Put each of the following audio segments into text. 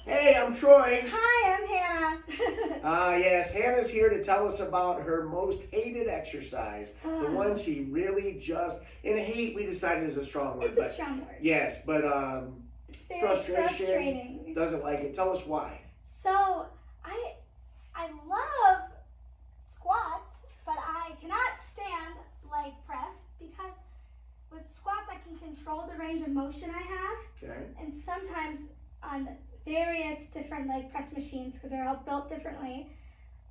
Hey, I'm Troy. Hi, I'm Hannah. Yes, Hannah's here to tell us about her most hated exercise. The one she really just, and hate we decided is a strong word. It's a strong word. Yes, but It's very frustration, frustrating. doesn't like it. Tell us why. So, I love squats, but I cannot stand leg press because with squats I can control the range of motion I have. Okay. And sometimes on various different leg press machines, because they're all built differently,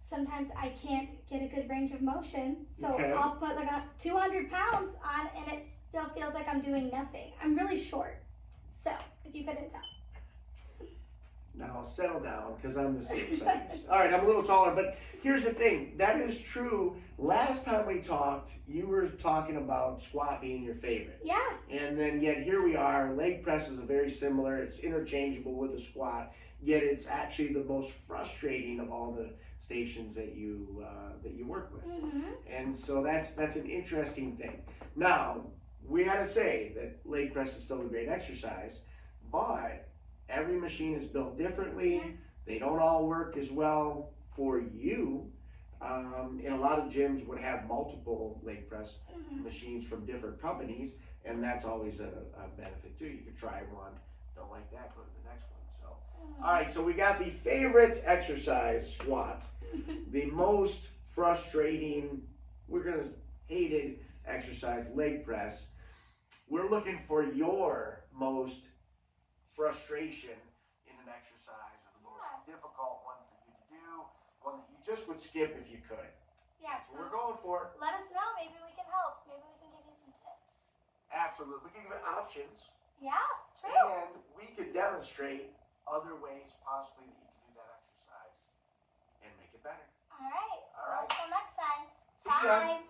sometimes I can't get a good range of motion. So Okay. I'll put like 200 pounds on and it still feels like I'm doing nothing. I'm really short. So, if you couldn't tell. Now settle down, because I'm the same size. All right, I'm a little taller, but here's the thing. That is true. Last time we talked, you were talking about squat being your favorite. Yeah. And then yet here we are. Leg presses are very similar. It's interchangeable with the squat. Yet it's actually the most frustrating of all the stations that you work with. Mm-hmm. And so that's an interesting thing. Now we gotta say that leg press is still a great exercise, but every machine is built differently. Yeah. They don't all work as well for you. And a lot of gyms would have multiple leg press machines from different companies, and that's always a benefit too. You could try one, don't like that, go to the next one. So, all right, so we got the favorite exercise, squat, the most frustrating, we're gonna hated exercise, leg press. We're looking for your most frustration in an exercise, or the most difficult one for you to do, one that you just would skip if you could. Yeah, That's what we're going for. let us know. Maybe we can help. Maybe we can give you some tips. Absolutely. We can give it options. Yeah, true. And we could demonstrate other ways possibly that you can do that exercise and make it better. All right. All right. Until next time. See ya. Bye.